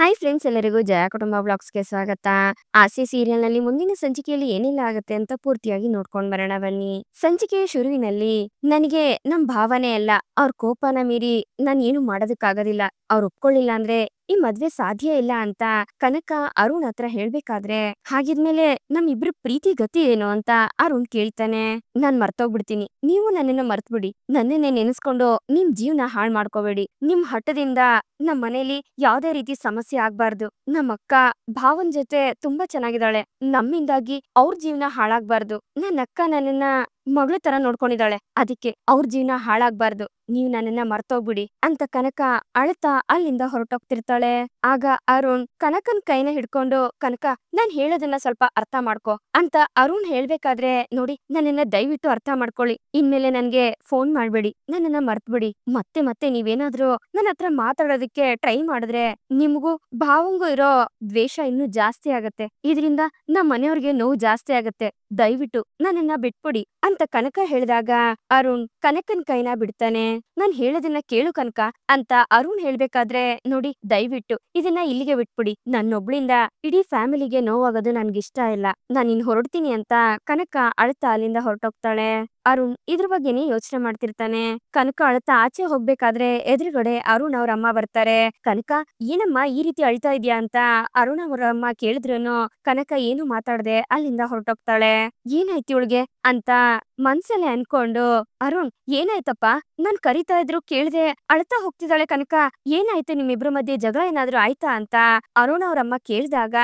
Hi friends, ಎಲ್ಲರಿಗೂ ಜಯ ಕುಟುಂಬ ಬ್ಲಾಗ್ಸ್‌ಗೆ ಸ್ವಾಗತ. ಆಸೆ ಸೀರಿಯಲ್‌ನಲ್ಲಿ ಮುಂದಿನ ಸಂಚಿಕೆಯಲ್ಲಿ ಏನೆಲ್ಲ ಆಗುತ್ತೆ ಅಂತ ಪೂರ್ತಿಯಾಗಿ ನೋಡ್ಕೊಂಡ್ ಬರೋಣ ಬನ್ನಿ. ಸಂಚಿಕೆಯ ಶುರುವಿನಲ್ಲಿ ನನಗೆ ನಮ್ ಭಾವನೆ ಅಲ್ಲ, ಅವ್ರ ಕೋಪನ ಮೀರಿ ನಾನ್ ಏನು ಮಾಡೋದಕ್ಕಾಗೋದಿಲ್ಲ. ಅವ್ರು ಒಪ್ಕೊಳ್ಳಿಲ್ಲ ಅಂದ್ರೆ ಈ ಮದ್ವೆ ಸಾಧ್ಯ ಇಲ್ಲ ಅಂತ ಕನಕ ಅರುಣ್ ಹತ್ರ ಹೇಳ್ಬೇಕಾದ್ರೆ, ಹಾಗಿದ್ಮೇಲೆ ನಮ್ಮಿಬ್ರ ಪ್ರೀತಿ ಗತಿ ಏನು ಅಂತ ಅರುಣ್ ಕೇಳ್ತಾನೆ. ನಾನ್ ಮರ್ತೋಗ್ಬಿಡ್ತೀನಿ, ನೀವು ನನ್ನನ್ನ ಮರ್ತ್ಬಿಡಿ. ನನ್ನನ್ನೇ ನೆನೆಸ್ಕೊಂಡು ನಿಮ್ ಜೀವನ ಹಾಳ್ ಮಾಡ್ಕೋಬೇಡಿ. ನಿಮ್ ಹಠದಿಂದ ನಮ್ ಮನೇಲಿ ಯಾವ್ದೇ ರೀತಿ ಸಮಸ್ಯೆ ಆಗ್ಬಾರ್ದು. ನಮ್ಮ ಅಕ್ಕ ಭಾವನ್ ಜೊತೆ ತುಂಬಾ ಚೆನ್ನಾಗಿದ್ದಾಳೆ. ನಮ್ಮಿಂದಾಗಿ ಅವ್ರ ಜೀವನ ಹಾಳಾಗ್ಬಾರ್ದು. ನನ್ನ ಅಕ್ಕ ನನ್ನನ್ನ ಮಗಳ ತರ ನೋಡ್ಕೊಂಡಿದ್ದಾಳೆ. ಅದಕ್ಕೆ ಅವ್ರ ಜೀವನ ಹಾಳಾಗ್ಬಾರ್ದು. ನೀವ್ ನನ್ನನ್ನ ಮರ್ತೋಗ್ಬಿಡಿ ಅಂತ ಕನಕ ಅಳ್ತಾ ಅಲ್ಲಿಂದ ಹೊರಟೋಗ್ತಿರ್ತಾಳೆ. ಆಗ ಅರುಣ್ ಕನಕನ್ ಕೈನ ಹಿಡ್ಕೊಂಡು, ಕನಕ ನಾನ್ ಹೇಳೋದನ್ನ ಸ್ವಲ್ಪ ಅರ್ಥ ಮಾಡ್ಕೊ ಅಂತ ಅರುಣ್ ಹೇಳ್ಬೇಕಾದ್ರೆ, ನೋಡಿ ನನ್ನನ್ನ ದಯವಿಟ್ಟು ಅರ್ಥ ಮಾಡ್ಕೊಳ್ಳಿ. ಇನ್ಮೇಲೆ ನನ್ಗೆ ಫೋನ್ ಮಾಡ್ಬೇಡಿ, ನನ್ನನ್ನ ಮರ್ತ್ಬಿಡಿ. ಮತ್ತೆ ಮತ್ತೆ ನೀವೇನಾದ್ರೂ ನನ್ನ ಹತ್ರ ಮಾತಾಡೋದಕ್ಕೆ ಟ್ರೈ ಮಾಡಿದ್ರೆ ನಿಮ್ಗೂ ಭಾವಂಗೂ ಇರೋ ದ್ವೇಷ ಇನ್ನೂ ಜಾಸ್ತಿ ಆಗತ್ತೆ. ಇದರಿಂದ ನಮ್ಮ ಮನೆಯವ್ರಿಗೆ ನೋವು ಜಾಸ್ತಿ ಆಗತ್ತೆ. ದಯವಿಟ್ಟು ನನ್ನನ್ನ ಬಿಟ್ಬಿಡಿ ಅಂತ ಕನಕ ಹೇಳಿದಾಗ ಅರುಣ್ ಕನಕನ್ ಕೈನ ಬಿಡ್ತಾನೆ. ನಾನ್ ಹೇಳೋದನ್ನ ಕೇಳು ಕನಕ ಅಂತ ಅರುಣ್ ಹೇಳ್ಬೇಕಾದ್ರೆ, ನೋಡಿ ದಯವಿಟ್ಟು ಇದನ್ನ ಇಲ್ಲಿಗೆ ಬಿಟ್ಬಿಡಿ. ನನ್ನೊಬ್ಳಿಂದ ಇಡೀ ಫ್ಯಾಮಿಲಿಗೆ ನೋವಾಗೋದು ನನ್ಗಿಷ್ಟ ಇಲ್ಲ. ನಾನ್ ಇನ್ ಹೊರಡ್ತೀನಿ ಅಂತ ಕನಕ ಅಳ್ತಾ ಅಲ್ಲಿಂದ ಹೊರಟೋಗ್ತಾಳೆ. ಅರುಣ್ ಇದ್ರ ಬಗ್ಗೆನೇ ಯೋಚನೆ ಮಾಡ್ತಿರ್ತಾನೆ. ಕನಕ ಅಳ್ತಾ ಆಚೆ ಹೋಗ್ಬೇಕಾದ್ರೆ ಎದುರುಗಡೆ ಅರುಣ್ ಅವ್ರ ಅಮ್ಮ ಬರ್ತಾರೆ. ಕನಕ ಏನಮ್ಮ ಈ ರೀತಿ ಅಳ್ತಾ ಇದ್ಯಾ ಅಂತ ಅರುಣ್ ಅವ್ರ ಅಮ್ಮ ಕೇಳಿದ್ರುನು ಕನಕ ಏನು ಮಾತಾಡದೆ ಅಲ್ಲಿಂದ ಹೊರಟೋಗ್ತಾಳೆ. ಏನಾಯ್ತು ಇವಳಿಗೆ ಅಂತ ಮನ್ಸಲ್ಲೇ ಅನ್ಕೊಂಡು, ಅರುಣ್ ಏನಾಯ್ತಪ್ಪ, ನಾನ್ ಕರಿತಾ ಇದ್ರು ಕೇಳ್ದೆ ಅಳ್ತಾ ಹೋಗ್ತಿದ್ದಾಳೆ ಕನಕ, ಏನಾಯ್ತು ನಿಮ್ಮಿಬ್ರ ಮಧ್ಯೆ ಜಗಳ ಏನಾದ್ರು ಆಯ್ತಾ ಅಂತ ಅರುಣ್ ಅವ್ರಮ್ಮ ಕೇಳ್ದಾಗ,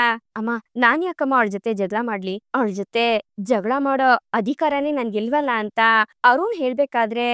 ಅಮ್ಮ ನಾನ್ ಯಾಕಮ್ಮ ಅವಳ ಜೊತೆ ಜಗಳ ಮಾಡ್ಲಿ, ಅವಳ ಜೊತೆ ಜಗಳ ಮಾಡೋ ಅಧಿಕಾರನೇ ನನ್ಗಿಲ್ವಲ್ಲ ಅಂತ ಅರುಣ್ ಹೇಳ್ಬೇಕಾದ್ರೆ,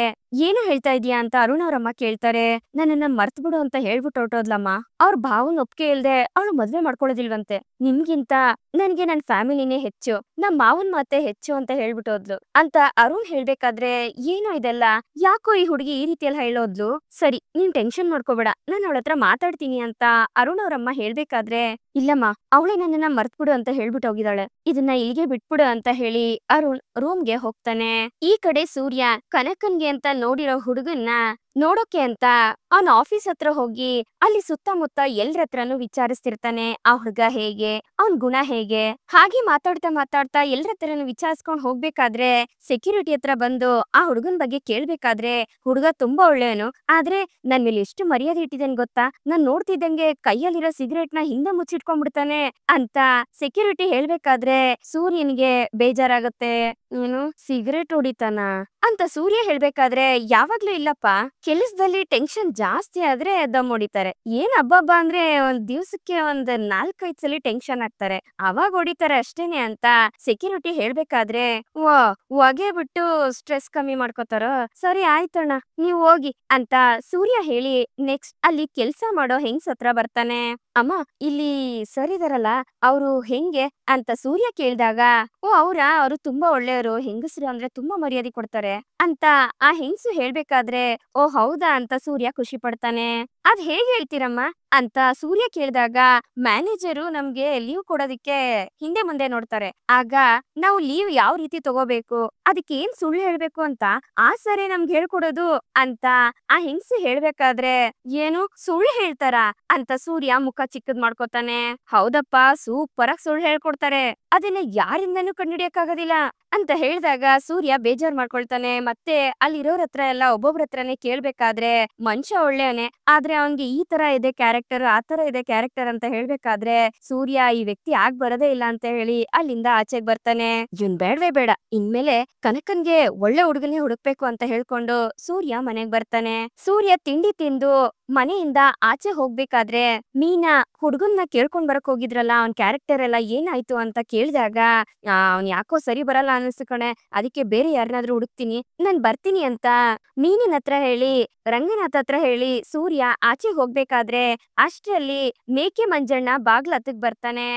ಏನು ಹೇಳ್ತಾ ಇದೀಯಾ ಅಂತ ಅರುಣ್ ಅವ್ರಮ್ಮ ಕೇಳ್ತಾರೆ. ನನ್ನನ್ನ ಮರ್ತ್ ಬಿಡು ಅಂತ ಹೇಳ್ಬಿಟ್ಟು ಹೊರಟೋದ್ಲಮ್ಮ. ಅವ್ರ ಭಾವನ್ ಒಪ್ಕೆ ಇಲ್ದೆ ಅವಳು ಮದ್ವೆ ಮಾಡ್ಕೊಳ್ಳೋದಿಲ್ವಂತೆ. ನಿಮ್ಗಿಂತ ನನ್ಗೆ ನನ್ ಫ್ಯಾಮಿಲಿನೇ ಹೆಚ್ಚು, ನಮ್ ಮಾವನ್ ಮಾತೆ ಹೆಚ್ಚು ಅಂತ ಹೇಳ್ಬಿಟ್ಟೋದ್ಲು ಅಂತ ಅರುಣ್ ಹೇಳ್ಬೇಕಾದ್ರೆ, ಏನೋ ಇದೆಲ್ಲ, ಯಾಕೋ ಈ ಹುಡುಗಿ ಈ ರೀತಿಯೆಲ್ಲ ಹೇಳೋದ್ಲು. ಸರಿ ನೀನ್ ಟೆನ್ಷನ್ ಮಾಡ್ಕೋಬೇಡ, ನಾನ್ ಅವಳ ಹತ್ರ ಮಾತಾಡ್ತೀನಿ ಅಂತ ಅರುಣ್ ಅವ್ರಮ್ಮ ಹೇಳ್ಬೇಕಾದ್ರೆ, ಇಲ್ಲಮ್ಮ ಅವಳೇ ನನ್ನನ್ನ ಮರ್ತ್ಬಿಡು ಅಂತ ಹೇಳ್ಬಿಟ್ಟು ಹೋಗಿದ್ದಾಳೆ, ಇದನ್ನ ಇಲ್ಲಿಗೆ ಬಿಟ್ಬಿಡು ಅಂತ ಹೇಳಿ ಅರುಣ್ ರೂಮ್ಗೆ ಹೋಗ್ತಾನೆ. ಈ ಕಡೆ ಸೂರ್ಯ ಕನಕನ್ಗೆ ಅಂತ ನೋಡಿರೋ ಹುಡುಗನ್ನ ನೋಡೋಕೆ ಅಂತ ಅವನ ಆಫೀಸ್ ಹತ್ರ ಹೋಗಿ ಅಲ್ಲಿ ಸುತ್ತಮುತ್ತ ಎಲ್ರ ಹತ್ರನು ವಿಚಾರಿಸ್ತಿರ್ತಾನೆ. ಆ ಹುಡುಗ ಹೇಗೆ, ಅವನ್ ಗುಣ ಹೇಗೆ, ಹಾಗೆ ಮಾತಾಡ್ತಾ ಮಾತಾಡ್ತಾ ಎಲ್ರ ಹತ್ರನು ವಿಚಾರಿಸ್ಕೊಂಡ್ ಹೋಗ್ಬೇಕಾದ್ರೆ ಸೆಕ್ಯೂರಿಟಿ ಹತ್ರ ಬಂದು ಆ ಹುಡುಗನ್ ಬಗ್ಗೆ ಕೇಳ್ಬೇಕಾದ್ರೆ, ಹುಡುಗ ತುಂಬಾ ಒಳ್ಳೆಯವನು, ಆದ್ರೆ ನನ್ ಮೇಲೆ ಎಷ್ಟು ಮರ್ಯಾದೆ ಇಟ್ಟಿದ್ದೇನೆ ಗೊತ್ತಾ, ನಾನ್ ನೋಡ್ತಿದ್ದಂಗೆ ಕೈಯಲ್ಲಿರೋ ಸಿಗರೇಟ್ ನ ಹಿಂದೆ ಮುಚ್ಚಿಟ್ಕೊಂಡ್ಬಿಡ್ತಾನೆ ಅಂತ ಸೆಕ್ಯೂರಿಟಿ ಹೇಳ್ಬೇಕಾದ್ರೆ ಸೂರ್ಯನಿಗೆ ಬೇಜಾರಾಗತ್ತೆ. ಏನು ಸಿಗರೇಟ್ ಹೊಡಿತಾನ ಅಂತ ಸೂರ್ಯ ಹೇಳ್ಬೇಕಾದ್ರೆ, ಯಾವಾಗ್ಲೂ ಇಲ್ಲಪ್ಪ, ಕೆಲಸದಲ್ಲಿ ಟೆನ್ಷನ್ ಜಾಸ್ತಿ ಆದ್ರೆ ದಮ್ ಹೊಡಿತಾರೆ. ಏನ್ ಹಬ್ಬ ಅಂದ್ರೆ ಒಂದ್ ದಿವ್ಸಕ್ಕೆ ಒಂದ್ 4-5 ಸಲ ಟೆನ್ಷನ್ ಆಗ್ತಾರೆ, ಅವಾಗ ಹೊಡಿತಾರೆ ಅಷ್ಟೇನೆ ಅಂತ ಸೆಕ್ಯೂರಿಟಿ ಹೇಳ್ಬೇಕಾದ್ರೆ, ಹೊಗೆ ಬಿಟ್ಟು ಸ್ಟ್ರೆಸ್ ಕಮ್ಮಿ ಮಾಡ್ಕೋತಾರ, ಸರಿ ಆಯ್ತಣ್ಣ ನೀವ್ ಹೋಗಿ ಅಂತ ಸೂರ್ಯ ಹೇಳಿ ನೆಕ್ಸ್ಟ್ ಅಲ್ಲಿ ಕೆಲ್ಸ ಮಾಡೋ ಹೆಂಗ್ಸ್ ಹತ್ರ ಬರ್ತಾನೆ. ಅಮ್ಮ ಇಲ್ಲಿ ಸರ್ ಇದಾರಲ್ಲ ಅವ್ರು ಹೆಂಗೆ ಅಂತ ಸೂರ್ಯ ಕೇಳ್ದಾಗ, ಅವ್ರು ತುಂಬಾ ಒಳ್ಳೆಯವರು, ಹೆಂಗಸರು ಅಂದ್ರೆ ತುಂಬಾ ಮರ್ಯಾದೆ ಕೊಡ್ತಾರೆ ಅಂತ ಆ ಹೆಂಗ್ಸು ಹೇಳ್ಬೇಕಾದ್ರೆ, ಹೌದಾ ಅಂತ ಸೂರ್ಯ ಖುಷಿ ಪಡ್ತಾನೆ. ಅದ್ ಹೇಗ್ ಹೇಳ್ತೀರಮ್ಮ ಅಂತ ಸೂರ್ಯ ಕೇಳಿದಾಗ, ಮ್ಯಾನೇಜರು ನಮ್ಗೆ ಲೀವ್ ಕೊಡೋದಿಕ್ಕೆ ಹಿಂದೆ ಮುಂದೆ ನೋಡ್ತಾರೆ, ಆಗ ನಾವು ಲೀವ್ ಯಾವ ರೀತಿ ತಗೋಬೇಕು, ಅದಕ್ಕೆ ಏನ್ ಸುಳ್ಳು ಹೇಳ್ಬೇಕು ಅಂತ ಆ ಸರಿ ನಮ್ಗೆ ಹೇಳ್ಕೊಡೋದು ಅಂತ ಆ ಹೆಂಗ್ಸು ಹೇಳ್ಬೇಕಾದ್ರೆ, ಏನು ಸುಳ್ಳು ಹೇಳ್ತಾರ ಅಂತ ಸೂರ್ಯ ಮುಖ ಚಿಕ್ಕದ್ ಮಾಡ್ಕೋತಾನೆ. ಹೌದಪ್ಪ, ಸೂಪರ್ ಆಗಿ ಸುಳ್ಳು ಹೇಳ್ಕೊಡ್ತಾರೆ, ಅದನ್ನ ಯಾರಿಂದನೂ ಕಂಡುಹಿಡಿಯಕ್ಕಾಗೋದಿಲ್ಲ ಅಂತ ಹೇಳಿದಾಗ ಸೂರ್ಯ ಬೇಜಾರ್ ಮಾಡ್ಕೊಳ್ತಾನೆ. ಮತ್ತೆ ಅಲ್ಲಿರೋರ್ ಹತ್ರ ಎಲ್ಲ ಒಬ್ಬೊಬ್ರ ಹತ್ರನೇ ಕೇಳ್ಬೇಕಾದ್ರೆ, ಮನುಷ್ಯ ಒಳ್ಳೆಯವನೇ, ಆದ್ರೆ ಅವನ್ಗೆ ಈ ತರ ಇದೆ ಕ್ಯಾರೆಕ್ಟರ್, ಆ ತರ ಇದೆ ಕ್ಯಾರೆಕ್ಟರ್ ಅಂತ ಹೇಳ್ಬೇಕಾದ್ರೆ ಸೂರ್ಯ ಈ ವ್ಯಕ್ತಿ ಆಗ್ ಬರೋದೇ ಇಲ್ಲ ಅಂತ ಹೇಳಿ ಅಲ್ಲಿಂದ ಆಚೆಗ್ ಬರ್ತಾನೆ. ಇವ್ನ್ ಬೇಡವೇ ಬೇಡ, ಇನ್ಮೇಲೆ ಕನಕನ್ಗೆ ಒಳ್ಳೆ ಹುಡುಗನೇ ಹುಡುಕ್ಬೇಕು ಅಂತ ಹೇಳ್ಕೊಂಡು ಸೂರ್ಯ ಮನೆಗ್ ಬರ್ತಾನೆ. ಸೂರ್ಯ ತಿಂಡಿ ತಿಂದು ಮನೆಯಿಂದ ಆಚೆ ಹೋಗ್ಬೇಕಾದ್ರೆ ಮೀನಾ ಹುಡುಗನ್ನ ಕೇಳ್ಕೊಂಡ್ ಬರಕ್ ಹೋಗಿದ್ರಲ್ಲ, ಅವ್ನ್ ಕ್ಯಾರೆಕ್ಟರ್ ಎಲ್ಲ ಏನಾಯ್ತು ಅಂತ ಕೇಳಿದಾಗ, ಅವ್ನ್ ಯಾಕೋ ಸರಿ ಬರಲ್ಲ ಅನಿಸ್ತು ಕಣೆ, ಅದಕ್ಕೆ ಬೇರೆ ಯಾರನ್ನಾದ್ರೂ ಹುಡುಕ್ತೀನಿ, ನಾನ್ ಬರ್ತೀನಿ ಅಂತ ಮೀನಿನ ಹತ್ರ ಹೇಳಿ ರಂಗನಾಥ್ ಹತ್ರ ಹೇಳಿ ಸೂರ್ಯ ಆಚೆ ಹೋಗ್ಬೇಕಾದ್ರೆ ಅಷ್ಟ್ರಲ್ಲಿ ಮೇಕೆ ಮಂಜಣ್ಣ ಬಾಗ್ಲ ಹತ್ತಕ್ ಬರ್ತಾನೆ.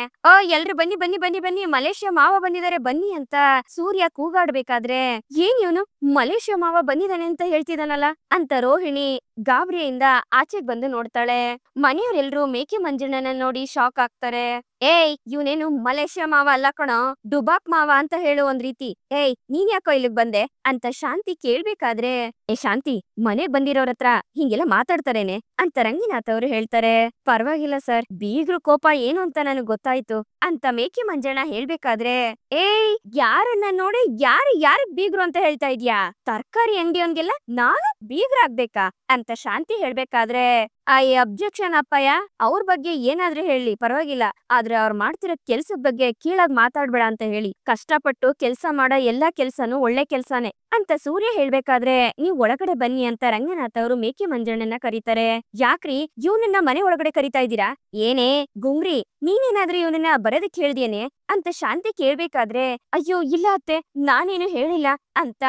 ಎಲ್ರು ಬನ್ನಿ ಬನ್ನಿ ಬನ್ನಿ ಬನ್ನಿ, ಮಲೇಷ್ಯಾ ಮಾವ ಬಂದಿದ್ದಾರೆ ಬನ್ನಿ ಅಂತ ಸೂರ್ಯ ಕೂಗಾಡ್ಬೇಕಾದ್ರೆ, ಏನ್ ಇವನು ಮಲೇಷ್ಯಾ ಮಾವ ಬಂದಿದ್ದಾನೆ ಅಂತ ಹೇಳ್ತಿದಾನಲ್ಲ ಅಂತ ರೋಹಿಣಿ ಗಾಬರಿಯಿಂದ ಆಚೆಗ್ ಬಂದು ನೋಡ್ತಾಳೆ. ಮನೆಯವರೆಲ್ರೂ ಮೇಕೆ ಮಂಜಣ್ಣನ ನೋಡಿ ಶಾಕ್ ಆಗ್ತಾರೆ. ಏಯ್ ಇವ್ನೇನು ಮಲೇಷ್ಯಾ ಮಾವ ಅಲ್ಲ ಕಣೋ, ಡುಬಾಕ್ ಮಾವ ಅಂತ ಹೇಳು ಒಂದ್ ರೀತಿ. ಏಯ್ ನೀನ್ ಯಾಕೋ ಇಲ್ಲಿಗ್ ಬಂದೆ ಅಂತ ಶಾಂತಿ ಕೇಳ್ಬೇಕಾದ್ರೆ, ಏ ಶಾಂತಿ, ಮನೆಗ್ ಬಂದಿರೋರ್ ಹತ್ರ ಹಿಂಗೆಲ್ಲ ಮಾತಾಡ್ತಾರೇನೆ ಅಂತ ರಂಗನಾಥ್ ಅವ್ರು ಹೇಳ್ತಾರೆ. ಪರವಾಗಿಲ್ಲ ಸರ್, ಬೀಗ್ರು ಕೋಪ ಏನು ಅಂತ ನನಗ್ ಗೊತ್ತಾಯ್ತು ಅಂತ ಮೇಕೆ ಮಂಜಣ್ಣ ಹೇಳ್ಬೇಕಾದ್ರೆ, ಏಯ್ ಯಾರನ್ನ ನೋಡಿ ಯಾರಿಗ್ ಬೀಗ್ರು ಅಂತ ಹೇಳ್ತಾ ಇದ್ಯಾ? ತರ್ಕಾರಿ ಅಂಗಡಿಯವನ್ಗೆಲ್ಲ ನಾನು ಬೀಗ್ರಾಗ್ಬೇಕಾ ಅಂತ ಶಾಂತಿ ಹೇಳ್ಬೇಕಾದ್ರೆ, ಅಬ್ಜೆಕ್ಷನ್ ಅಪ್ಪಯ್ಯ, ಅವ್ರ ಬಗ್ಗೆ ಏನಾದ್ರೂ ಹೇಳಿ ಪರವಾಗಿಲ್ಲ, ಆದ್ರೆ ಅವ್ರು ಮಾಡ್ತಿರೋ ಕೆಲ್ಸದ ಬಗ್ಗೆ ಕೀಳಾಗ್ ಮಾತಾಡ್ಬೇಡ ಅಂತ ಹೇಳಿ. ಕಷ್ಟಪಟ್ಟು ಕೆಲ್ಸ ಮಾಡೋ ಎಲ್ಲಾ ಕೆಲ್ಸನೂ ಒಳ್ಳೆ ಕೆಲ್ಸಾನೇ ಅಂತ ಸೂರ್ಯ ಹೇಳ್ಬೇಕಾದ್ರೆ, ನೀವ್ ಒಳಗಡೆ ಬನ್ನಿ ಅಂತ ರಂಗನಾಥ್ ಅವರು ಮೇಕೆ ಮಂಜಣ್ಣನ ಕರೀತಾರೆ. ಯಾಕ್ರಿ ಇವ್ನನ್ನ ಮನೆ ಒಳಗಡೆ ಕರಿತಾ ಇದ್ದೀರಾ? ಏನೇ ಗುಂಗ್ರಿ, ನೀನೇನಾದ್ರೂ ಇವನನ್ನ ಬರೋದಕ್ಕೆ ಹೇಳ್ದೇನೆ ಅಂತ ಶಾಂತಿ ಕೇಳ್ಬೇಕಾದ್ರೆ, ಅಯ್ಯೋ ಇಲ್ಲ ಅತ್ತೆ, ನಾನೇನು ಹೇಳಿಲ್ಲ ಅಂತ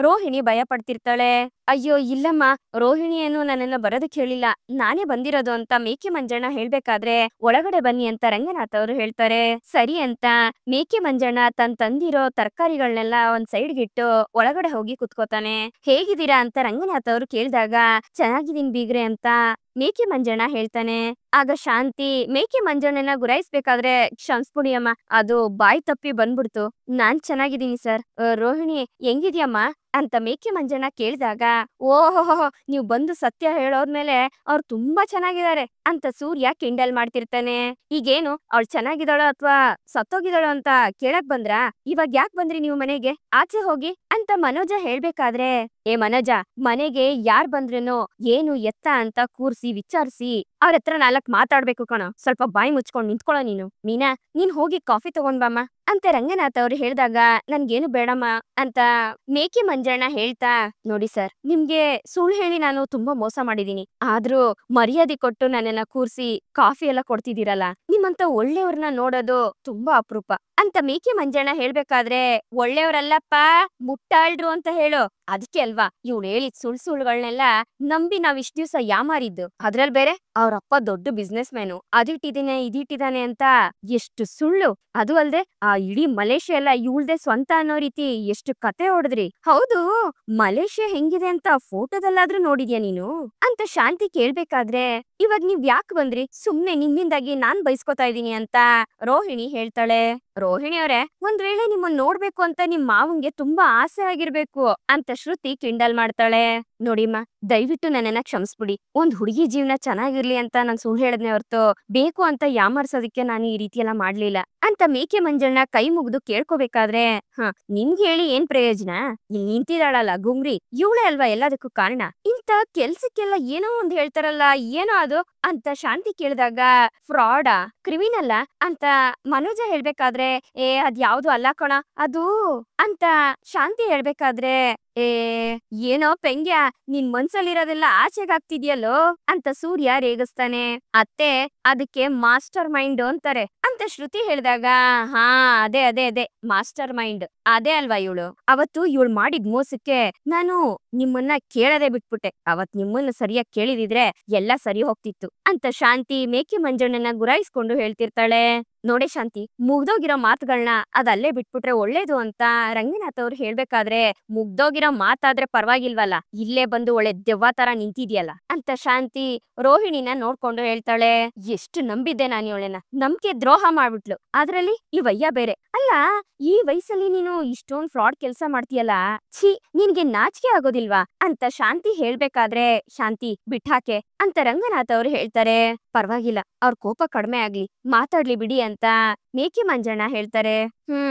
ರೋಹಿಣಿ ಭಯ ಪಡ್ತಿರ್ತಾಳೆ. ಅಯ್ಯೋ ಇಲ್ಲಮ್ಮ, ರೋಹಿಣಿ ಏನು ನನ್ನನ್ನ ಬರೋದಕ್ಕೆ ಹೇಳಿಲ್ಲ, ನಾನೇ ಬಂದಿರೋದು ಅಂತ ಮೇಕೆ ಮಂಜಣ್ಣ ಹೇಳ್ಬೇಕಾದ್ರೆ, ಒಳಗಡೆ ಬನ್ನಿ ಅಂತ ರಂಗನಾಥ್ ಅವರು ಹೇಳ್ತಾರೆ. ಸರಿ ಅಂತ ಮೇಕೆ ಮಂಜಣ್ಣ ತಂದಿರೋ ತರಕಾರಿಗಳನ್ನೆಲ್ಲ ಒಂದ್ ಸೈಡ್ಗಿಟ್ಟು ಒಳಗಡೆ ಹೋಗಿ ಕುತ್ಕೋತಾನೆ. ಹೇಗಿದ್ದೀರಾ ಅಂತ ರಂಗನಾಥ್ ಅವರು ಕೇಳಿದಾಗ, ಚೆನ್ನಾಗಿದೀನಿ ಬೀಗ್ರೆ ಅಂತ ಮೇಕೆ ಮಂಜಣ್ಣ ಹೇಳ್ತಾನೆ. ಆಗ ಶಾಂತಿ ಮೇಕೆ ಮಂಜಣ್ಣನ ಗುರಾಯಿಸ್ಬೇಕಾದ್ರೆ, ಕ್ಷಮಿಸ್ಬಿಡಿ ಅಮ್ಮ, ಅದು ಬಾಯಿ ತಪ್ಪಿ ಬಂದ್ಬಿಡ್ತು, ನಾನ್ ಚೆನ್ನಾಗಿದ್ದೀನಿ ಸರ್. ರೋಹಿಣಿ ಹೆಂಗಿದ್ಯಮ್ಮ ಅಂತ ಮೇಕೆ ಮಂಜಣ್ಣ ಕೇಳಿದಾಗ, ಓಹೋ, ನೀವ್ ಬಂದು ಸತ್ಯ ಹೇಳೋದ್ಮೇಲೆ ಅವ್ರು ತುಂಬಾ ಚೆನ್ನಾಗಿದ್ದಾರೆ ಅಂತ ಸೂರ್ಯ ಕಿಂಡಲ್ ಮಾಡ್ತಿರ್ತಾನೆ. ಈಗೇನು ಅವ್ಳು ಚೆನ್ನಾಗಿದ್ದಾಳೋ ಅಥವಾ ಸತ್ತೋಗಿದ್ದಾಳೋ ಅಂತ ಕೇಳಕ್ ಬಂದ್ರಾ? ಇವಾಗ ಯಾಕೆ ಬಂದ್ರಿ ನೀವು ಮನೆಗೆ? ಆಚೆ ಹೋಗಿ ಅಂತ ಮನೋಜ ಹೇಳ್ಬೇಕಾದ್ರೆ, ಏ ಮನೋಜ, ಮನೆಗೆ ಯಾರ್ ಬಂದ್ರೇನೋ ಏನು ಎತ್ತ ಅಂತ ಕೂರ್ಸಿ ವಿಚಾರಿಸಿ ಅವ್ರ ಹತ್ರ 4 ಮಾತಾಡ್ಬೇಕು ಕಣೋ, ಸ್ವಲ್ಪ ಬಾಯಿ ಮುಚ್ಕೊಂಡ್ ನಿಂತ್ಕೊಳ್ಳೋ ನೀನು. ಮೀನಾ, ನೀನ್ ಹೋಗಿ ಕಾಫಿ ತಗೊಂಡ್ ಬಾಮ್ಮ ಅಂತ ರಂಗನಾಥ್ ಅವ್ರು ಹೇಳ್ದಾಗ, ನನ್ಗೇನು ಬೇಡಮ್ಮ ಅಂತ ಮೇಕೆ ಮಂಜಣ್ಣ ಹೇಳ್ತಾ, ನೋಡಿ ಸರ್, ನಿಮ್ಗೆ ಸುಳ್ಳು ಹೇಳಿ ನಾನು ತುಂಬಾ ಮೋಸ ಮಾಡಿದೀನಿ, ಆದ್ರೂ ಮರ್ಯಾದೆ ಕೊಟ್ಟು ನನ್ನನ್ನ ಕೂರ್ಸಿ ಕಾಫಿ ಎಲ್ಲ ಕೊಡ್ತಿದ್ದೀರಲ್ಲ, ನಿಮ್ಮಂತ ಒಳ್ಳೆಯವ್ರನ್ನ ನೋಡೋದು ತುಂಬಾ ಅಪರೂಪ ಅಂತ ಮೇಕೆ ಮಂಜಣ್ಣ ಹೇಳ್ಬೇಕಾದ್ರೆ, ಒಳ್ಳೆಯವ್ರಲ್ಲಪ್ಪ ಮುಟ್ಟಾಳ್ರು ಅಂತ ಹೇಳು. ಅದಕ್ಕೆ ಅಲ್ವಾ ಇವ್ಳು ಹೇಳಿದ್ ಸುಳ್ಳುಗಳನ್ನೆಲ್ಲ ನಂಬಿ ನಾವ್ ಇಷ್ಟ ದಿವ್ಸ ಯಾಮಾರಿದ್ದು. ಅದ್ರಲ್ಲಿ ಬೇರೆ ಅವ್ರಪ್ಪ ದೊಡ್ಡ ಬಿಸ್ನೆಸ್ ಮ್ಯಾನು, ಅದಿಟ್ಟಿದ್ದೇನೆ ಇದಿಟ್ಟಿದ್ದಾನೆ ಅಂತ ಎಷ್ಟು ಸುಳ್ಳು. ಅದು ಅಲ್ದೆ ಆ ಇಡೀ ಮಲೇಷ್ಯಾ ಎಲ್ಲ ಇವಳ್ದೆ ಸ್ವಂತ ಅನ್ನೋ ರೀತಿ ಎಷ್ಟು ಕತೆ ಹೊಡೆದ್ರಿ. ಹೌದು, ಮಲೇಷ್ಯಾ ಹೆಂಗಿದೆ ಅಂತ ಫೋಟೋದಲ್ಲಾದ್ರೂ ನೋಡಿದ್ಯಾ ನೀನು ಅಂತ ಶಾಂತಿ ಕೇಳ್ಬೇಕಾದ್ರೆ, ಇವಾಗ ನೀವ್ ಯಾಕೆ ಬಂದ್ರಿ? ಸುಮ್ನೆ ನಿಮ್ಮಿಂದಾಗಿ ನಾನ್ ಬೈಸ್ಕೊತಾ ಇದೀನಿ ಅಂತ ರೋಹಿಣಿ ಹೇಳ್ತಾಳೆ. ರೋಹಿಣಿ ಅವರೇ, ಒಂದ್ ವೇಳೆ ನಿಮ್ಮನ್ನ ನೋಡ್ಬೇಕು ಅಂತ ನಿಮ್ ಮಾವಂಗೆ ತುಂಬಾ ಆಸೆ ಆಗಿರ್ಬೇಕು ಅಂತ ಶ್ರುತಿ ಕಿಂಡಲ್ ಮಾಡ್ತಾಳೆ. ನೋಡಿಮ್ಮ, ದಯವಿಟ್ಟು ನನ್ನನ್ನ ಕ್ಷಮಿಸ್ಬಿಡಿ. ಒಂದ್ ಹುಡುಗಿ ಜೀವನ ಚೆನ್ನಾಗಿರ್ಲಿ ಅಂತ ನಾನ್ ಸುಳ್ಳು ಹೇಳದ್ನೆ ಹೊರ್ತು ಬೇಕು ಅಂತ ಯಾಮರ್ಸೋದಕ್ಕೆ ನಾನು ಈ ರೀತಿ ಎಲ್ಲ ಮಾಡ್ಲಿಲ್ಲ ಅಂತ ಮೇಕೆ ಮಂಜಣ್ಣ ಕೈ ಮುಗ್ದು ಕೇಳ್ಕೋಬೇಕಾದ್ರೆ, ನಿಮ್ಗೆ ಹೇಳಿ ಏನ್ ಪ್ರಯೋಜನ? ಇಲ್ಲಿ ನಿಂತಿದಾಳಲ್ಲ ಗುಂಗ್ರಿ, ಇವಳೇ ಅಲ್ವಾ ಎಲ್ಲದಕ್ಕೂ ಕಾರಣ. ಇಂತ ಕೆಲ್ಸಕ್ಕೆಲ್ಲ ಏನೋ ಒಂದ್ ಹೇಳ್ತಾರಲ್ಲ, ಏನೋ ಅದು ಅಂತ ಶಾಂತಿ ಕೇಳಿದಾಗ, ಫ್ರಾಡಾ, ಕ್ರಿಮಿನಲ್ಲ ಅಂತ ಮನೋಜ ಹೇಳ್ಬೇಕಾದ್ರೆ, ಅದ್ಯಾವ್ದು ಅಲ್ಲ ಕಣ ಅದು ಅಂತ ಶಾಂತಿ ಹೇಳ್ಬೇಕಾದ್ರೆ, ಏನೋ ಪೆಂಗ್ಯ, ನಿನ್ ಮನ್ಸಲ್ಲಿರೋದೆಲ್ಲ ಆಚೆಗಾಗ್ತಿದ್ಯಲ್ಲೋ ಅಂತ ಸೂರ್ಯ ರೇಗಿಸ್ತಾನೆ. ಅತ್ತೆ, ಅದಕ್ಕೆ ಮಾಸ್ಟರ್ ಮೈಂಡ್ ಅಂತಾರೆ ಅಂತ ಶ್ರುತಿ ಹೇಳಿದಾಗ, ಹಾ ಅದೇ ಅದೇ ಅದೇ ಮಾಸ್ಟರ್ ಮೈಂಡ್, ಅದೇ ಅಲ್ವಾ ಇವಳು. ಅವತ್ತು ಇವಳು ಮಾಡಿದ್ ಮೋಸಕ್ಕೆ ನಾನು ನಿಮ್ಮನ್ನ ಕೇಳದೆ ಬಿಟ್ಬಿಟ್ಟೆ. ಅವತ್ ನಿಮ್ಮನ್ನ ಸರಿಯಾಗಿ ಕೇಳಿದಿದ್ರೆ ಎಲ್ಲ ಸರಿ ಹೋಗ್ತಿತ್ತು ಅಂತ ಶಾಂತಿ ಮೇಕೆ ಮಂಜಣ್ಣನ ಗುರಾಯಿಸ್ಕೊಂಡು ಹೇಳ್ತಿರ್ತಾಳೆ. ನೋಡೆ ಶಾಂತಿ, ಮುಗ್ದೋಗಿರೋ ಮಾತುಗಳನ್ನ ಅದಲ್ಲೇ ಬಿಟ್ಬಿಟ್ರೆ ಒಳ್ಳೇದು ಅಂತ ರಂಗನಾಥ್ ಅವ್ರು ಹೇಳ್ಬೇಕಾದ್ರೆ, ಮುಗ್ದೋಗಿರೋ ಮಾತಾದ್ರೆ ಪರವಾಗಿಲ್ವಲ್ಲ, ಇಲ್ಲೇ ಬಂದು ಒಳ್ಳೆ ದೆವ್ವ ತರ ನಿಂತಿದ್ಯಲ್ಲ ಅಂತ ಶಾಂತಿ ರೋಹಿಣಿನ ನೋಡ್ಕೊಂಡು ಹೇಳ್ತಾಳೆ. ಎಷ್ಟು ನಂಬಿದ್ದೆ ನಾನು ಇವಳನ್ನ, ನಂಬಿಕೆ ದ್ರೋಹ ಮಾಡ್ಬಿಟ್ಲು, ಅದ್ರಲ್ಲಿ ಈ ವಯ್ಯ ಬೇರೆ. ಅಲ್ಲ, ಈ ವಯಸ್ಸಲ್ಲಿ ನೀನು ಇಷ್ಟೊಂದ್ ಫ್ರಾಡ್ ಕೆಲ್ಸ ಮಾಡ್ತೀಯಲ್ಲ, ಛೀ, ನಿನ್ಗೆ ನಾಚಿಕೆ ಆಗೋದಿಲ್ವಾ ಅಂತ ಶಾಂತಿ ಹೇಳ್ಬೇಕಾದ್ರೆ, ಶಾಂತಿ ಬಿಟ್ಟಾಕೆ ಅಂತ ರಂಗನಾಥ್ ಅವ್ರು ಹೇಳ್ತಾರೆ. ಪರವಾಗಿಲ್ಲ, ಅವ್ರ ಕೋಪ ಕಡಿಮೆ ಆಗ್ಲಿ, ಮಾತಾಡ್ಲಿ ಬಿಡಿ ಅಂತ ಮೇಕೆ ಮಂಜಣ್ಣ ಹೇಳ್ತಾರೆ.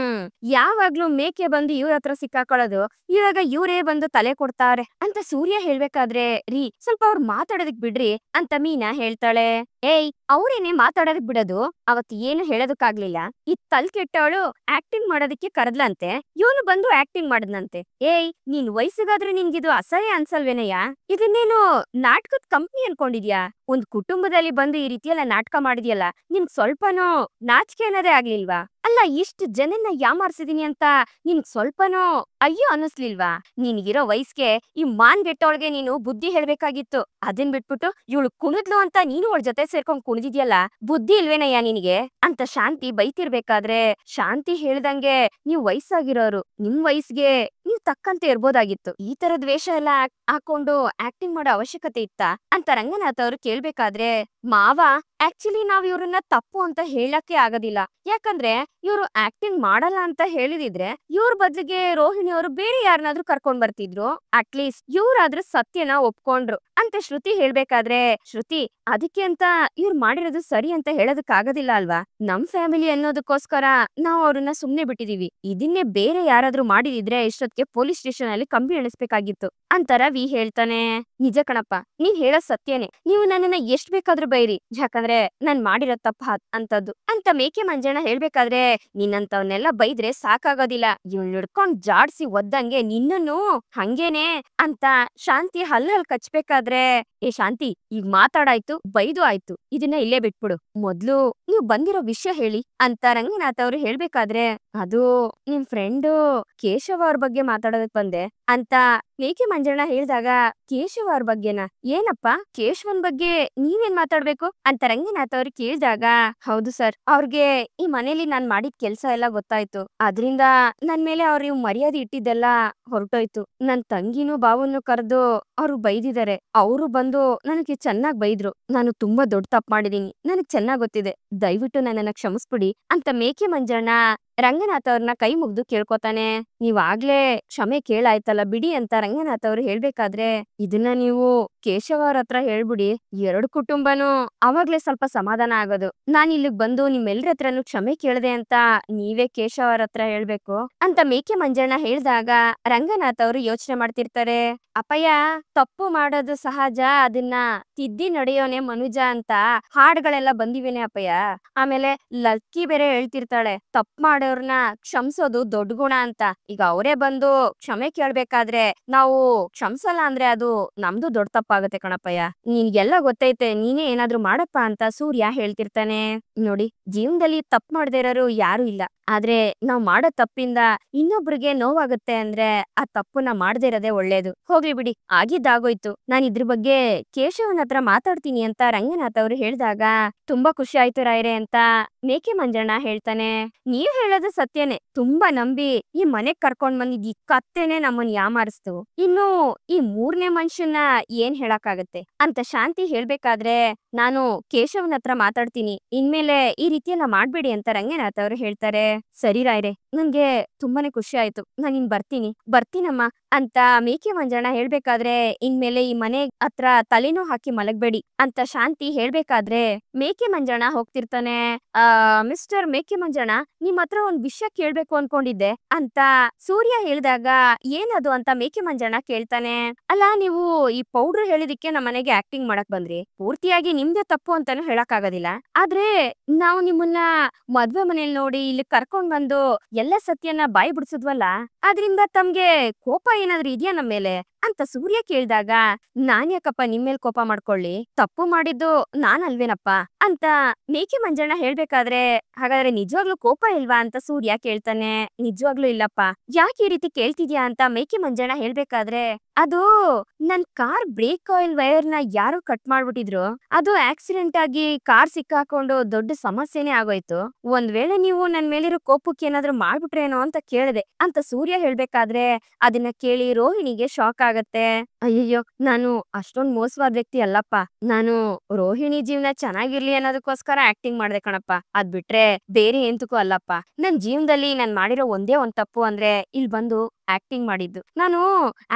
ಯಾವಾಗ್ಲೂ ಮೇಕೆ ಬಂದು ಇವ್ರ ಹತ್ರ ಸಿಕ್ಕಾಕೊಳ್ಳೋದು, ಇವಾಗ ಇವರೇ ಬಂದು ತಲೆ ಕೊಡ್ತಾರೆ ಅಂತ ಸೂರ್ಯ ಹೇಳ್ಬೇಕಾದ್ರೆ, ರೀ ಸ್ವಲ್ಪ ಅವ್ರು ಮಾತಾಡೋದಕ್ ಬಿಡ್ರಿ ಅಂತ ಮೀನಾ ಹೇಳ್ತಾಳೆ. ಏಯ್, ಅವ್ರೇನೇ ಮಾತಾಡೋದಕ್ ಬಿಡೋದು, ಅವತ್ ಏನು ಹೇಳೋದಕ್ಕಾಗ್ಲಿಲ್ಲ, ಈ ತಲ್ ಕೆಟ್ಟವಳು ಆಕ್ಟಿಂಗ್ ಮಾಡೋದಕ್ಕೆ ಕರೆದ್ಲಂತೆ, ಇವನು ಬಂದು ಆಕ್ಟಿಂಗ್ ಮಾಡದ್ನಂತೆ. ಏಯ್, ನೀನ್ ವಯಸ್ಸಿಗಾದ್ರೂ ನಿನ್ಗಿದು ಅಸಹ್ಯ ಅನ್ಸಲ್ವೇನಯ್ಯ? ಇದನ್ನೇನು ನಾಟಕದ ಕಂಪ್ನಿ ಅನ್ಕೊಂಡಿದ್ಯಾ? ಒಂದ್ ಕುಟುಂಬದಲ್ಲಿ ಬಂದು ಈ ರೀತಿಯೆಲ್ಲ ನಾಟಕ ಮಾಡಿದ್ಯಲ್ಲ, ನಿನ್ಗ್ ಸ್ವಲ್ಪನೂ ನಾಚಿಕೆ ಅನ್ನೋದೇ ಆಗ್ಲಿಲ್ವಾ? ಅಲ್ಲ, ಇಷ್ಟು ಜನನ್ನ ಯಾಮಾರ್ಸಿದೀನಿ ಅಂತ ನಿನ್ಗ್ ಸ್ವಲ್ಪನೂ ಅಯ್ಯೋ ಅನ್ನಿಸ್ಲಿಲ್ವಾ? ನಿನಗಿರೋ ವಯಸ್ಸಿಗೆ ಈ ಮಾನ್ಗೆಟ್ಟೋಳ್ಗೆ ನೀನು ಬುದ್ಧಿ ಹೇಳ್ಬೇಕಾಗಿತ್ತು. ಅದನ್ ಬಿಟ್ಬಿಟ್ಟು ಇವಳು ಕುಣಿದ್ಲು ಅಂತ ನೀನು ಅವಳ ಜೊತೆ ಸೇರ್ಕೊಂಡ್ ಕುಣಿದಿದ್ಯಲ್ಲ, ಬುದ್ಧಿ ಇಲ್ವೇನಯ್ಯ ನಿನಗೆ ಅಂತ ಶಾಂತಿ ಬೈತಿರ್ಬೇಕಾದ್ರೆ ಶಾಂತಿ ಹೇಳ್ದಂಗೆ ನೀವ್ ವಯಸ್ಸಾಗಿರೋರು, ನಿಮ್ ವಯಸ್ಸಿಗೆ ನೀವ್ ತಕ್ಕಂತೆ ಇರ್ಬೋದಾಗಿತ್ತು. ಈ ತರದ್ ವೇಷ ಎಲ್ಲ ಹಾಕೊಂಡು ಆಕ್ಟಿಂಗ್ ಮಾಡೋ ಅವಶ್ಯಕತೆ ಇತ್ತಾ ಅಂತ ರಂಗನಾಥ್ ಅವ್ರು ಕೇಳ್ಬೇಕಾದ್ರೆ, ಮಾವ ಆಕ್ಚುಲಿ ನಾವ್ ಇವ್ರನ್ನ ತಪ್ಪು ಅಂತ ಹೇಳಕ್ಕೆ ಆಗೋದಿಲ್ಲ. ಯಾಕಂದ್ರೆ ಇವ್ರು ಆಕ್ಟಿಂಗ್ ಮಾಡಲ್ಲ ಅಂತ ಹೇಳಿದಿದ್ರೆ ಇವ್ರ ಬದ್ಲಿಗೆ ರೋಹಿಣಿ ಅವರು ಬೇರೆ ಯಾರನ್ನಾದ್ರೂ ಕರ್ಕೊಂಡ್ ಬರ್ತಿದ್ರು. ಅಟ್ಲೀಸ್ಟ್ ಇವ್ರಾದ್ರೂ ಸತ್ಯನ ಒಪ್ಕೊಂಡ್ರು ಅಂತ ಶ್ರುತಿ ಹೇಳ್ಬೇಕಾದ್ರೆ, ಶ್ರುತಿ ಅದಕ್ಕೆ ಅಂತ ಇವ್ರು ಮಾಡಿರೋದು ಸರಿ ಅಂತ ಹೇಳೋದಕ್ ಆಗೋದಿಲ್ಲ ಅಲ್ವಾ? ನಮ್ ಫ್ಯಾಮಿಲಿ ಅನ್ನೋದಕ್ಕೋಸ್ಕರ ನಾವ್ ಅವ್ರನ್ನ ಸುಮ್ನೆ ಬಿಟ್ಟಿದೀವಿ. ಇದನ್ನೇ ಬೇರೆ ಯಾರಾದ್ರೂ ಮಾಡಿದಿದ್ರೆ ಇಷ್ಟೊತ್ತಿಗೆ ಪೊಲೀಸ್ ಸ್ಟೇಷನ್ ಅಲ್ಲಿ ಕಂಬಿ ಎಣಿಸ್ಬೇಕಾಗಿತ್ತು ಅಂತ ರವಿ ಹೇಳ್ತಾನೆ. ನಿಜ ಕಣಪ್ಪ, ನೀನ್ ಹೇಳೋದ್ ಸತ್ಯನೇ. ನೀವು ನನ್ನನ್ನ ಎಷ್ಟ್ ಬೇಕಾದ್ರೂ ಬೈರಿ, ಯಾಕಂದ್ರೆ ನಾನ್ ಮಾಡಿರೋ ತಪ್ಪ ಅಂತದ್ದು ಅಂತ ಮೇಕೆ ಮಂಜಣ್ಣ ಹೇಳ್ಬೇಕಾದ್ರೆ, ನಿನ್ನಂತವನ್ನೆಲ್ಲ ಬೈದ್ರೆ ಸಾಕಾಗೋದಿಲ್ಲ, ಇವ್ಳ್ ಹಿಡ್ಕೊಂಡ್ ಜಾಡ್ಸಿ ಒದ್ದಂಗೆ ನಿನ್ನನ್ನು ಹಂಗೇನೆ ಅಂತ ಶಾಂತಿ ಹಲ್ಲ್ ಕಚ್ಬೇಕಾದ್ರೆ, ಏ ಶಾಂತಿ ಈಗ ಮಾತಾಡಾಯ್ತು, ಬೈದು ಆಯ್ತು, ಇದನ್ನ ಇಲ್ಲೇ ಬಿಟ್ಬಿಡು. ಮೊದ್ಲು ನೀವ್ ಬಂದಿರೋ ವಿಷಯ ಹೇಳಿ ಅಂತ ರಂಗನಾಥ್ ಅವ್ರು ಹೇಳ್ಬೇಕಾದ್ರೆ, ಅದು ನಿಮ್ ಫ್ರೆಂಡು ಕೇಶವ ಅವ್ರ ಬಗ್ಗೆ ಮಾತಾಡೋದಕ್ ಬಂದೆ ಅಂತ ಮೇಕೆ ಮಂಜಣ್ಣ ಹೇಳ್ದಾಗ, ಕೇಶವ ಅವ್ರ ಬಗ್ಗೆನಾ? ಏನಪ್ಪ ಕೇಶವನ್ ಬಗ್ಗೆ ನೀವೇನ್ ಮಾತಾಡ್ಬೇಕು ಅಂತ ರಂಗನಾಥ್ ಅವ್ರು ಕೇಳ್ದಾಗ, ಹೌದು ಸರ್, ಅವ್ರಿಗೆ ಈ ಮನೇಲಿ ನಾನ್ ಮಾಡಿದ ಕೆಲ್ಸ ಎಲ್ಲ ಗೊತ್ತಾಯ್ತು. ಅದ್ರಿಂದ ನನ್ ಮೇಲೆ ಅವ್ರು ಮರ್ಯಾದೆ ಇಟ್ಟಿದ್ದೆಲ್ಲ ಹೊರಟೋಯ್ತು. ನನ್ ತಂಗಿನೂ ಬಾವನ್ನು ಕರೆದು ಅವ್ರು ಬೈದಿದ್ದಾರೆ. ಅವರು ಬಂದು ನನಗೆ ಚೆನ್ನಾಗ್ ಬೈದ್ರು. ನಾನು ತುಂಬಾ ದೊಡ್ಡ ತಪ್ಪು ಮಾಡಿದೀನಿ, ನನಗ್ ಚೆನ್ನಾಗ್ ಗೊತ್ತಿದೆ, ದಯವಿಟ್ಟು ನನ್ನನ್ನ ಕ್ಷಮಿಸ್ಬಿಡಿ ಅಂತ ಮೇಕೆ ಮಂಜಣ್ಣ ರಂಗನಾಥ್ ಅವ್ರನ್ನ ಕೈ ಮುಗ್ದು ಕೇಳ್ಕೊತಾನೆ. ನೀವಾಗ್ಲೇ ಕ್ಷಮೆ ಕೇಳಾಯ್ತಲ್ಲ ಬಿಡಿ ಅಂತ ರಂಗನಾಥ್ ಅವ್ರು ಹೇಳ್ಬೇಕಾದ್ರೆ, ಇದನ್ನ ನೀವು ಕೇಶವ ಅವ್ರ ಹತ್ರ ಹೇಳ್ಬಿಡಿ, ಎರಡು ಕುಟುಂಬನೂ ಅವಾಗ್ಲೇ ಸ್ವಲ್ಪ ಸಮಾಧಾನ ಆಗೋದು. ನಾನ್ ಇಲ್ಲಿಗ್ ಬಂದು ನಿಮ್ಮೆಲ್ರ ಹತ್ರನು ಕ್ಷಮೆ ಕೇಳ್ದೆ ಅಂತ ನೀವೇ ಕೇಶವ ಅವ್ರ ಹತ್ರ ಹೇಳ್ಬೇಕು ಅಂತ ಮೇಕೆ ಮಂಜಣ್ಣ ಹೇಳ್ದಾಗ, ರಂಗನಾಥ್ ಅವ್ರು ಯೋಚನೆ ಮಾಡ್ತಿರ್ತಾರೆ. ಅಪ್ಪಯ್ಯ, ತಪ್ಪು ಮಾಡೋದು ಸಹಜ, ಅದನ್ನ ತಿದ್ದಿ ನಡೆಯೋನೆ ಮನುಜ ಅಂತ ಹಾಡ್ಗಳೆಲ್ಲ ಬಂದಿವೇನೆ ಅಪ್ಪಯ್ಯ. ಆಮೇಲೆ ಲಕ್ಕಿ ಬೇರೆ ಹೇಳ್ತಿರ್ತಾಳೆ, ತಪ್ಪು ಮಾಡೋರ್ನ ಕ್ಷಮಿಸೋದು ದೊಡ್ಡ ಗುಣ ಅಂತ. ಈಗ ಅವರೇ ಬಂದು ಕ್ಷಮೆ ಕೇಳ್ಬೇಕಾದ್ರೆ ನಾವು ಕ್ಷಮಿಸಲ್ಲ ಅಂದ್ರೆ ಅದು ನಮ್ದು ದೊಡ್ಡ ತಪ್ಪಾಗತ್ತೆ ಕಣಪ್ಪಯ್ಯ. ನಿನ್ಗೆಲ್ಲ ಗೊತ್ತೈತೆ, ನೀನೇ ಏನಾದ್ರೂ ಮಾಡಪ್ಪ ಅಂತ ಸೂರ್ಯ ಹೇಳ್ತಿರ್ತಾನೆ. ನೋಡಿ, ಜೀವನದಲ್ಲಿ ತಪ್ಪು ಮಾಡದೇ ಇರೋರು ಯಾರು ಇಲ್ಲ. ಆದ್ರೆ ನಾವ್ ಮಾಡೋ ತಪ್ಪಿಂದ ಇನ್ನೊಬ್ರಿಗೆ ನೋವಾಗುತ್ತೆ ಅಂದ್ರೆ ಆ ತಪ್ಪುನ ಮಾಡದೇ ಇರೋದೇ ಒಳ್ಳೇದು. ಹೋಗ್ಲಿ ಬಿಡಿ, ಆಗಿದ್ದಾಗೋಯ್ತು. ನಾನ್ ಇದ್ರ ಬಗ್ಗೆ ಕೇಶವನ್ ಹತ್ರ ಮಾತಾಡ್ತೀನಿ ಅಂತ ರಂಗನಾಥ್ ಅವ್ರು ಹೇಳ್ದಾಗ, ತುಂಬಾ ಖುಷಿ ಆಯ್ತು ರಾಯ್ರೆ ಅಂತ ಮೇಕೆ ಮಂಜಣ್ಣ ಹೇಳ್ತಾನೆ. ನೀವ್ ಹೇಳೋದು ಸತ್ಯನೇ, ತುಂಬಾ ನಂಬಿ ಈ ಮನೆಗ್ ಕರ್ಕೊಂಡ್ ಬಂದಿದ್ ಈ ಕತ್ತೆನೆ ನಮ್ಮನ್ ಯಾಮಾರಿಸ್ತು. ಇನ್ನು ಈ ಮೂರನೇ ಮನುಷ್ಯನ ಏನ್ ಹೇಳಕ್ಕಾಗತ್ತೆ ಅಂತ ಶಾಂತಿ ಹೇಳ್ಬೇಕಾದ್ರೆ, ನಾನು ಕೇಶವನ್ ಹತ್ರ ಮಾತಾಡ್ತೀನಿ, ಇನ್ಮೇಲೆ ಈ ರೀತಿಯೆಲ್ಲ ಮಾಡ್ಬೇಡಿ ಅಂತ ರಂಗನಾಥ್ ಅವ್ರು ಹೇಳ್ತಾರೆ. ಸರಿ ರಾಯ್ರೆ, ನನ್ಗೆ ತುಂಬಾನೇ ಖುಷಿ ಆಯ್ತು, ನಾನ್ ಬರ್ತೀನಮ್ಮ ಅಂತ ಮೇಕೆ ಮಂಜಣ್ಣ ಹೇಳ್ಬೇಕಾದ್ರೆ, ಇನ್ಮೇಲೆ ಈ ಮನೆ ಹತ್ರ ತಲೆನೂ ಹಾಕಿ ಮಲಗ್ಬೇಡಿ ಅಂತ ಶಾಂತಿ ಹೇಳ್ಬೇಕಾದ್ರೆ, ಮೇಕೆ ಮಂಜಣ್ಣ ಹೋಗ್ತಿರ್ತಾನೆ. ಮಿಸ್ಟರ್ ಮೇಕೆ ಮಂಜಣ್ಣ, ನಿಮ್ ಹತ್ರ ಒಂದ್ ವಿಷಯ ಕೇಳ್ಬೇಕು ಅನ್ಕೊಂಡಿದ್ದೆ ಅಂತ ಸೂರ್ಯ ಹೇಳ್ದಾಗ, ಏನದು ಅಂತ ಮೇಕೆ ಮಂಜಣ್ಣ ಕೇಳ್ತಾನೆ. ಅಲ್ಲ, ನೀವು ಈ ಪೌಡರ್ ಹೇಳಿದಿಕ್ಕೆ ನಮ್ಮ ಮನೆಗೆ ಆಕ್ಟಿಂಗ್ ಮಾಡಕ್ ಬಂದ್ರಿ, ಪೂರ್ತಿಯಾಗಿ ನಿಮ್ದೇ ತಪ್ಪು ಅಂತಾನು ಹೇಳಕ್ ಆಗೋದಿಲ್ಲ. ಆದ್ರೆ ನಾವು ನಿಮ್ಮನ್ನ ಮದ್ವೆ ಮನೇಲಿ ನೋಡಿ ಇಲ್ಲಿ ಕರ್ಕೊಂಡ್ ಬಂದು ಎಲ್ಲ ಸತ್ಯನ ಬಾಯಿ ಬಿಡ್ಸಿದ್ವಲ್ಲ, ಅದ್ರಿಂದ ತಮ್ಗೆ ಕೋಪ ಏನಾದ್ರೂ ಇದೆಯಾ ನಮ್ಮ ಮೇಲೆ ಅಂತ ಸೂರ್ಯ ಕೇಳ್ದಾಗ, ನಾನ್ ಯಾಕಪ್ಪ ನಿಮ್ಮೇಲ್ ಕೋಪ ಮಾಡ್ಕೊಳ್ಳಿ, ತಪ್ಪು ಮಾಡಿದ್ದು ನಾನಲ್ವೇನಪ್ಪ ಅಂತ ಮೇಕೆ ಮಂಜಣ್ಣ ಹೇಳ್ಬೇಕಾದ್ರೆ, ಹಾಗಾದ್ರೆ ನಿಜವಾಗ್ಲೂ ಕೋಪ ಇಲ್ವಾ ಅಂತ ಸೂರ್ಯ ಕೇಳ್ತಾನೆ. ನಿಜವಾಗ್ಲೂ ಇಲ್ಲಪ್ಪ. ಯಾಕೆ ಈ ರೀತಿ ಕೇಳ್ತಿದ್ಯಾ ಅಂತ ಮೇಕೆ ಮಂಜಣ್ಣ ಹೇಳ್ಬೇಕಾದ್ರೆ, ಅದು ನನ್ ಕಾರ್ ಬ್ರೇಕ್ ಆಯಿಲ್ ವೈರ್ ನ ಯಾರೋ ಕಟ್ ಮಾಡ್ಬಿಟ್ಟಿದ್ರು, ಅದು ಆಕ್ಸಿಡೆಂಟ್ ಆಗಿ ಕಾರ್ ಸಿಕ್ಕಾಕೊಂಡು ದೊಡ್ಡ ಸಮಸ್ಯೆನೇ ಆಗೋಯ್ತು. ಒಂದ್ ವೇಳೆ ನೀವು ನನ್ ಮೇಲಿರೋ ಕೋಪಕ್ಕೆ ಏನಾದ್ರೂ ಮಾಡ್ಬಿಟ್ರೇನೋ ಅಂತ ಕೇಳಿದೆ ಅಂತ ಸೂರ್ಯ ಹೇಳ್ಬೇಕಾದ್ರೆ, ಅದನ್ನ ಕೇಳಿ ರೋಹಿಣಿಗೆ ಶಾಕ್ ಆಗತ್ತೆ. ಅಯ್ಯಯ್ಯೋ, ನಾನು ಅಷ್ಟೊಂದ್ ಮೋಸವಾದ ವ್ಯಕ್ತಿ ಅಲ್ಲಪ್ಪ, ನಾನು ರೋಹಿಣಿ ಜೀವನ ಚೆನ್ನಾಗಿರ್ಲಿ ಅನ್ನೋದಕ್ಕೋಸ್ಕರ ಆಕ್ಟಿಂಗ್ ಮಾಡ್ದೆ ಕಣಪ್ಪ, ಅದ್ ಬಿಟ್ರೆ ಬೇರೆ ಎಂತಕ್ಕೂ ಅಲ್ಲಪ್ಪ. ನನ್ ಜೀವನದಲ್ಲಿ ನಾನ್ ಮಾಡಿರೋ ಒಂದೇ ಒಂದ್ ತಪ್ಪು ಅಂದ್ರೆ ಇಲ್ಲಿ ಬಂದು ಆಕ್ಟಿಂಗ್ ಮಾಡಿದ್ದು. ನಾನು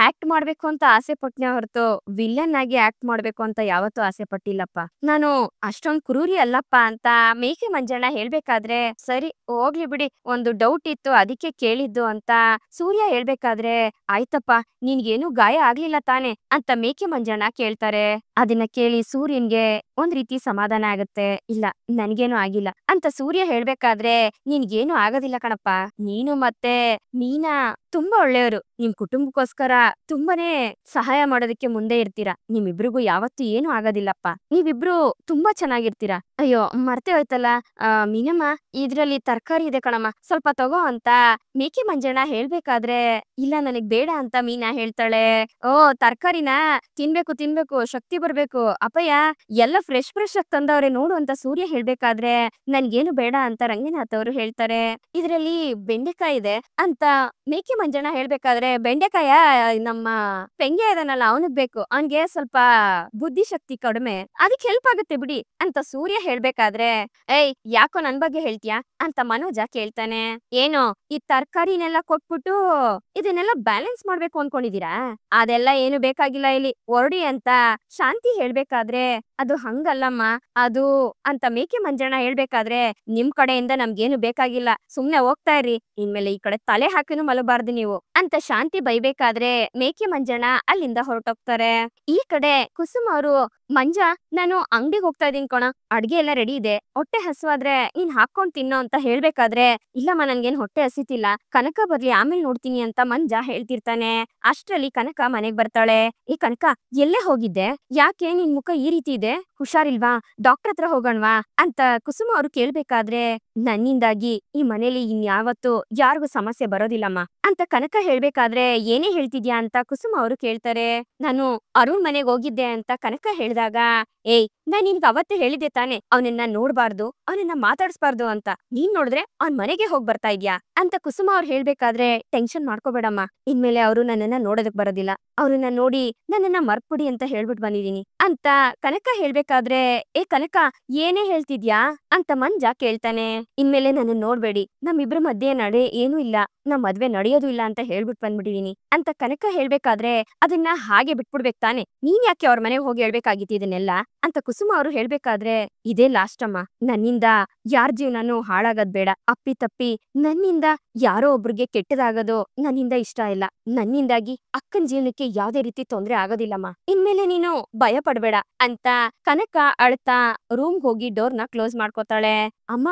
ಆಕ್ಟ್ ಮಾಡ್ಬೇಕು ಅಂತ ಆಸೆ ಪಟ್ನೆ ಹೊರತು ವಿಲ್ಲನ್ ಆಗಿ ಆಕ್ಟ್ ಮಾಡ್ಬೇಕು ಅಂತ ಯಾವತ್ತೂ ಆಸೆ ಪಟ್ಟಿಲ್ಲಪ್ಪ. ನಾನು ಅಷ್ಟೊಂದ್ ಕ್ರೂರಿ ಅಲ್ಲಪ್ಪ ಅಂತ ಮೇಕೆ ಮಂಜಣ್ಣ ಹೇಳ್ಬೇಕಾದ್ರೆ, ಸರಿ ಹೋಗ್ಲಿ ಬಿಡಿ, ಒಂದು ಡೌಟ್ ಇತ್ತು ಅದಕ್ಕೆ ಕೇಳಿದ್ದು ಅಂತ ಸೂರ್ಯ ಹೇಳ್ಬೇಕಾದ್ರೆ, ಆಯ್ತಪ್ಪ, ನಿನ್ಗೇನು ಗಾಯ ಆಗ್ಲಿಲ್ಲ ತಾನೆ ಅಂತ ಮೇಕೆ ಮಂಜಣ್ಣ ಕೇಳ್ತಾರೆ. ಅದನ್ನ ಕೇಳಿ ಸೂರ್ಯನ್ಗೆ ಒಂದ್ ರೀತಿ ಸಮಾಧಾನ ಆಗತ್ತೆ. ಇಲ್ಲ ನನ್ಗೇನು ಆಗಿಲ್ಲ ಅಂತ ಸೂರ್ಯ ಹೇಳ್ಬೇಕಾದ್ರೆ ನಿನ್ಗೇನು ಆಗೋದಿಲ್ಲ ಕಣಪ್ಪ. ನೀನು ಮತ್ತೆ ಮೀನಾ ತುಂಬಾ ಒಳ್ಳೆಯವರು. ನಿಮ್ ಕುಟುಂಬಕ್ಕೋಸ್ಕರ ತುಂಬಾನೇ ಸಹಾಯ ಮಾಡೋದಕ್ಕೆ ಮುಂದೆ ಇರ್ತೀರಾ. ನಿಮ್ಮಿಬ್ರಿಗೂ ಯಾವತ್ತೂ ಏನು ಆಗೋದಿಲ್ಲಪ್ಪ. ನೀವಿಬ್ರು ತುಂಬಾ ಚೆನ್ನಾಗಿರ್ತೀರಾ. ಅಯ್ಯೋ ಮರ್ತೇ ಹೋಯ್ತಲ್ಲ. ಮೀನಮ್ಮ, ಇದ್ರಲ್ಲಿ ತರಕಾರಿ ಇದೆ ಕಣಮ್ಮ, ಸ್ವಲ್ಪ ತಗೋ ಅಂತ ಮೇಕೆ ಮಂಜಣ್ಣ ಹೇಳ್ಬೇಕಾದ್ರೆ ಇಲ್ಲ ನನಗ್ ಬೇಡ ಅಂತ ಮೀನಾ ಹೇಳ್ತಾಳೆ. ಓ, ತರ್ಕಾರಿನ ತಿನ್ಬೇಕು ತಿನ್ಬೇಕು, ಶಕ್ತಿ ಬರ್ಬೇಕು ಅಪ್ಪಯ್ಯ, ಎಲ್ಲ ಫ್ರೆಶ್ ಫ್ರೆಶ್ ಆಗಿ ತಂದವ್ರೆ ನೋಡು ಅಂತ ಸೂರ್ಯ ಹೇಳ್ಬೇಕಾದ್ರೆ ನನ್ಗೇನು ಬೇಡ ಅಂತ ರಂಗನಾಥ್ ಅವರು ಹೇಳ್ತಾರೆ. ಇದ್ರಲ್ಲಿ ಬೆಂಡೆಕಾಯಿ ಇದೆ ಅಂತ ಮೇಕೆ ಮಂಜಣ್ಣ ಹೇಳ್ಬೇಕಾದ್ರೆ ಬೆಂಡೆಕಾಯ ನಮ್ಮ ಪೆಂಗೆ ಇದನ್ನಲ್ಲ ಅವನಿಗ್ ಬೇಕು, ಅವನ್ಗೆ ಸ್ವಲ್ಪ ಬುದ್ಧಿಶಕ್ತಿ ಕಡಿಮೆ, ಅದಕ್ಕೆ ಹೆಲ್ಪ್ ಆಗುತ್ತೆ ಬಿಡಿ ಅಂತ ಸೂರ್ಯ ಹೇಳ್ಬೇಕಾದ್ರೆ ಏಯ್ ಯಾಕೋ ನನ್ ಬಗ್ಗೆ ಹೇಳ್ತೀಯಾ ಅಂತ ಮನೋಜ ಕೇಳ್ತಾನೆ. ಏನು ಈ ತರ್ಕಾರಿನೆಲ್ಲ ಕೊಟ್ಬಿಟ್ಟು ಇದನ್ನೆಲ್ಲ ಬ್ಯಾಲೆನ್ಸ್ ಮಾಡ್ಬೇಕು ಅನ್ಕೊಂಡಿದೀರಾ? ಅದೆಲ್ಲ ಏನು ಬೇಕಾಗಿಲ್ಲ, ಇಲ್ಲಿ ಹೊರಡಿ ಅಂತ ಶಾಂತಿ ಹೇಳ್ಬೇಕಾದ್ರೆ ಅದು ಹಂಗಲ್ಲಮ್ಮ, ಅದು ಅಂತ ಮೇಕೆ ಮಂಜಣ್ಣ ಹೇಳ್ಬೇಕಾದ್ರೆ ನಿಮ್ ಕಡೆಯಿಂದ ನಮ್ಗೇನು ಬೇಕಾಗಿಲ್ಲ, ಸುಮ್ನೆ ಹೋಗ್ತಾ ಇರ್ರಿ, ಇನ್ಮೇಲೆ ಈ ಕಡೆ ತಲೆ ಹಾಕಿನೂ ಮಲಗಬಾರ್ದು ನೀವು ಅಂತ ಶಾಂತಿ ಬೈಬೇಕಾದ್ರೆ ಮೇಕೆ ಮಂಜಣ್ಣ ಅಲ್ಲಿಂದ ಹೊರಟೋಗ್ತಾರೆ. ಈ ಕಡೆ ಕುಸುಮ್ ಅವರು ಮಂಜ, ನಾನು ಅಂಗಡಿಗೆ ಹೋಗ್ತಾ ಇದೀನಿ ಕಣ, ಅಡ್ಗೆ ಎಲ್ಲ ರೆಡಿ ಇದೆ, ಹೊಟ್ಟೆ ಹಸುವಾದ್ರೆ ನೀನ್ ಹಾಕೊಂಡ್ ತಿನ್ನೋ ಅಂತ ಹೇಳ್ಬೇಕಾದ್ರೆ ಇಲ್ಲಮ್ಮ ನನ್ಗೇನ್ ಹೊಟ್ಟೆ ಹಸಿತಿಲ್ಲ, ಕನಕ ಬರ್ಲಿ ಆಮೇಲೆ ನೋಡ್ತೀನಿ ಅಂತ ಮಂಜ ಹೇಳ್ತಿರ್ತಾನೆ. ಅಷ್ಟ್ರಲ್ಲಿ ಕನಕ ಮನೆಗ್ ಬರ್ತಾಳೆ. ಈ ಕನಕ, ಎಲ್ಲೇ ಹೋಗಿದ್ದೆ, ಯಾಕೆ ನಿನ್ ಮುಖ ಈ ರೀತಿ ಇದೆ, ಹುಷಾರಿಲ್ವಾ, ಡಾಕ್ಟರ್ ಹತ್ರ ಹೋಗೋಣವಾ ಅಂತ ಕುಸುಮ ಅವ್ರು ಕೇಳ್ಬೇಕಾದ್ರೆ ನನ್ನಿಂದಾಗಿ ಈ ಮನೇಲಿ ಇನ್ಯಾವತ್ತು ಯಾರಿಗೂ ಸಮಸ್ಯೆ ಬರೋದಿಲ್ಲಮ್ಮ ಅಂತ ಕನಕ ಹೇಳ್ಬೇಕಾದ್ರೆ ಏನೇ ಹೇಳ್ತಿದ್ಯಾ ಅಂತ ಕುಸುಮ ಅವರು ಕೇಳ್ತಾರೆ. ನಾನು ಅರುಣ್ ಮನೆಗ್ ಹೋಗಿದ್ದೆ ಅಂತ ಕನಕ ಹೇಳ್ದಾಗ, ಏಯ್ ನಾನ್ ನಿನ್ಗೆ ಅವತ್ತೇ ಹೇಳಿದ್ದೆ ತಾನೆ ಅವನನ್ನ ನೋಡ್ಬಾರ್ದು, ಅವನನ್ನ ಮಾತಾಡ್ಸ್ಬಾರ್ದು ಅಂತ, ನೀನ್ ನೋಡಿದ್ರೆ ಅವ್ನ್ ಮನೆಗೆ ಹೋಗ್ ಬರ್ತಾ ಇದ್ಯಾ ಅಂತ ಕುಸುಮ ಅವ್ರು ಹೇಳ್ಬೇಕಾದ್ರೆ ಟೆನ್ಷನ್ ಮಾಡ್ಕೋಬೇಡಮ್ಮ, ಇನ್ಮೇಲೆ ಅವರು ನನ್ನನ್ನ ನೋಡೋದಕ್ ಬರೋದಿಲ್ಲ, ಅವ್ರನ್ನ ನೋಡಿ ನನ್ನನ್ನ ಮರ್ಪುಡಿ ಅಂತ ಹೇಳ್ಬಿಟ್ ಬಂದಿದೀನಿ ಅಂತ ಕನಕ ಹೇಳ್ಬೇಕಾದ್ರೆ ಏ ಕನಕ ಏನೇ ಹೇಳ್ತಿದ್ಯಾ ಅಂತ ಮಂಜ ಕೇಳ್ತಾನೆ. ಇನ್ಮೇಲೆ ನನ್ನ ನೋಡ್ಬೇಡಿ, ನಮ್ಮಿಬ್ರ ಮಧ್ಯೆ ಏನೂ ಇಲ್ಲ, ನಮ್ ಮದ್ವೆ ನಡೆಯೋದು ಇಲ್ಲ ಅಂತ ಹೇಳ್ಬಿಟ್ ಬಂದ್ಬಿಟ್ಟಿದೀನಿ ಅಂತ ಕನಕ ಹೇಳ್ಬೇಕಾದ್ರೆ ಅದನ್ನ ಹಾಗೆ ಬಿಟ್ಬಿಡ್ಬೇಕ್ ತಾನೆ, ನೀನ್ ಯಾಕೆ ಅವ್ರ ಮನೆಗೆ ಹೋಗಿ ಹೇಳ್ಬೇಕಾಗಿತ್ತು ಇದನ್ನೆಲ್ಲ ಅಂತ ಕುಸುಮ ಅವರು ಹೇಳ್ಬೇಕಾದ್ರೆ ಇದೇ ಲಾಸ್ಟ್ ಅಮ್ಮ, ನನ್ನಿಂದ ಯಾರ ಜೀವನನೂ ಹಾಳಾಗದ್ ಬೇಡ, ಅಪ್ಪಿ ತಪ್ಪಿ ನನ್ನಿಂದ ಯಾರೋ ಒಬ್ರಿಗೆ ಕೆಟ್ಟದಾಗೋದು ನನ್ನಿಂದ ಇಷ್ಟ ಇಲ್ಲ, ನನ್ನಿಂದಾಗಿ ಅಕ್ಕನ್ ಜೀವನಕ್ಕೆ ಯಾವ್ದೇ ರೀತಿ ತೊಂದ್ರೆ ಆಗೋದಿಲ್ಲಮ್ಮ, ಇನ್ಮೇಲೆ ನೀನು ಭಯ ಪಡ್ಬೇಡ ಅಂತ ಕನಕ ಅಳ್ತಾ ರೂಮ್ ಹೋಗಿ ಡೋರ್ನ ಕ್ಲೋಸ್ ಮಾಡ್ಕೋತಾಳೆ. ಅಮ್ಮ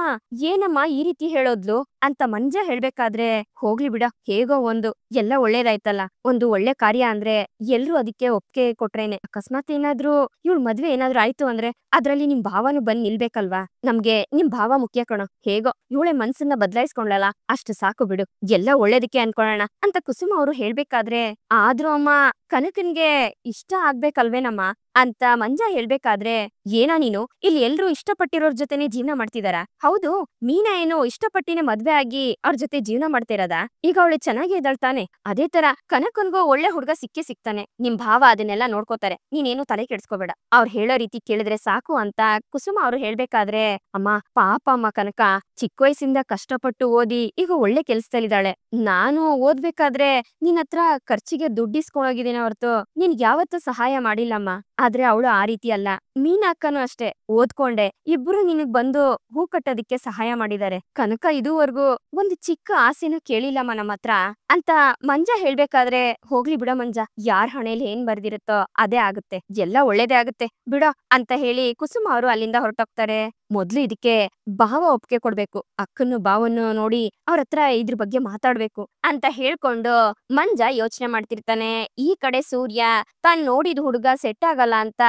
ಏನಮ್ಮ ಈ ರೀತಿ ಹೇಳೋದ್ಲು ಅಂತ ಮಂಜ ಹೇಳ್ಬೇಕಾದ್ರೆ ಹೋಗ್ಲಿ ಬಿಡ, ಹೇಗೋ ಒಂದು ಎಲ್ಲ ಒಳ್ಳೇದಾಯ್ತಲ್ಲ, ಒಂದು ಒಳ್ಳೆ ಕಾರ್ಯ ಅಂದ್ರೆ ಎಲ್ರು ಅದಕ್ಕೆ ಒಪ್ಪಿಗೆ ಕೊಟ್ರೇನೆ, ಅಕಸ್ಮಾತ್ ಏನಾದ್ರೂ ಇವಳು ಮದ್ವೆ ಏನಾದ್ರೂ ಆಯ್ತು ಅಂದ್ರೆ ಅದ್ರಲ್ಲಿ ನಿಮ್ ಭಾವನು ಬಂದ್ ನಿಲ್ಬೇಕಲ್ವಾ, ನಮ್ಗೆ ನಿಮ್ ಭಾವ ಮುಖ್ಯ ಕಣೋ, ಹೇಗೋ ಇವಳೆ ಮನ್ಸನ್ನ ಬದಲಾಯಿಸ್ಕೊಂಡ್ಲಲ್ಲ ಅಷ್ಟು ಸಾಕು ಬಿಡು, ಎಲ್ಲ ಒಳ್ಳೇದಕ್ಕೆ ಅನ್ಕೊಳ್ಳೋಣ ಅಂತ ಕುಸುಮ ಅವರು ಹೇಳ್ಬೇಕಾದ್ರೆ ಆದ್ರೂ ಅಮ್ಮ ಕನಕನ್ಗೆ ಇಷ್ಟ ಆಗ್ಬೇಕಲ್ವೇನಮ್ಮ ಅಂತ ಮಂಜ ಹೇಳ್ಬೇಕಾದ್ರೆ ಏನಾ ನೀನು, ಇಲ್ಲಿ ಎಲ್ರು ಇಷ್ಟಪಟ್ಟಿರೋರ್ ಜೊತೆನೆ ಜೀವನ ಮಾಡ್ತಿದಾರ, ಹೌದು ಮೀನಾ ಏನು ಇಷ್ಟಪಟ್ಟಿನೇ ಮದ್ವೆ ಆಗಿ ಅವ್ರ ಜೊತೆ ಜೀವನ ಮಾಡ್ತಿರೋದ, ಈಗ ಅವಳು ಚೆನ್ನಾಗಿ ಇದ್ದಾಳ್ತಾನೆ, ಅದೇ ತರ ಕನಕನ್ಗೋ ಒಳ್ಳೆ ಹುಡ್ಗ ಸಿಕ್ಕೇ ಸಿಗ್ತಾನೆ, ನಿಮ್ ಭಾವ ಅದನ್ನೆಲ್ಲ ನೋಡ್ಕೋತಾರೆ, ನೀನೇನು ತಲೆ ಕೆಡ್ಸ್ಕೋಬೇಡ, ಅವ್ರು ಹೇಳೋ ರೀತಿ ಕೇಳಿದ್ರೆ ಸಾಕು ಅಂತ ಕುಸುಮ ಅವರು ಹೇಳ್ಬೇಕಾದ್ರೆ ಅಮ್ಮ ಪಾಪ ಅಮ್ಮ ಕನಕ ಚಿಕ್ಕ ವಯಸ್ಸಿಂದ ಕಷ್ಟಪಟ್ಟು ಓದಿ ಈಗ ಒಳ್ಳೆ ಕೆಲ್ಸದಲ್ಲಿದ್ದಾಳೆ, ನಾನು ಓದ್ಬೇಕಾದ್ರೆ ನಿನ್ ಹತ್ರ ಖರ್ಚಿಗೆ ದುಡ್ಡಿಸ್ಕೊಂಡೋಗಿದ್ದೀನಿ ಹೊರತು ನಿನ್ಗೆ ಯಾವತ್ತೂ ಸಹಾಯ ಮಾಡಿಲ್ಲಮ್ಮ, ಆದ್ರೆ ಅವಳು ಆ ರೀತಿ ಅಲ್ಲ, ಮೀನಾ ಅಕ್ಕನೂ ಅಷ್ಟೇ ಓದ್ಕೊಂಡೆ ಇಬ್ರು ನಿನಗ್ ಬಂದು ಹೂ ಕಟ್ಟೋದಿಕ್ಕೆ ಸಹಾಯ ಮಾಡಿದ್ದಾರೆ, ಕನಕ ಇದುವರೆಗೂ ಒಂದು ಚಿಕ್ಕ ಆಸೆನೂ ಕೇಳಿಲ್ಲಮ್ಮ ನಮ್ಮ ಹತ್ರ ಅಂತ ಮಂಜ ಹೇಳ್ಬೇಕಾದ್ರೆ ಹೋಗ್ಲಿ ಬಿಡ ಮಂಜ, ಯಾರ್ ಹಣೆಯಲ್ಲಿ ಏನ್ ಬರ್ದಿರುತ್ತೋ ಅದೇ ಆಗುತ್ತೆ, ಎಲ್ಲ ಒಳ್ಳೇದೇ ಆಗುತ್ತೆ ಬಿಡೋ ಅಂತ ಹೇಳಿ ಕುಸುಮ ಅವರು ಅಲ್ಲಿಂದ ಹೊರಟೋಗ್ತಾರೆ. ಮೊದ್ಲು ಇದಕ್ಕೆ ಭಾವ ಒಪ್ಪಿಗೆ ಕೊಡ್ಬೇಕು, ಅಕ್ಕನ್ನು ಭಾವನ್ನು ನೋಡಿ ಅವ್ರ ಹತ್ರ ಇದ್ರ ಬಗ್ಗೆ ಮಾತಾಡ್ಬೇಕು ಅಂತ ಹೇಳ್ಕೊಂಡು ಮಂಜ ಯೋಚನೆ ಮಾಡ್ತಿರ್ತಾನೆ. ಈ ಕಡೆ ಸೂರ್ಯ ತಾನ್ ನೋಡಿದ ಹುಡುಗ ಸೆಟ್ ಆಗಲ್ಲ ಅಂತ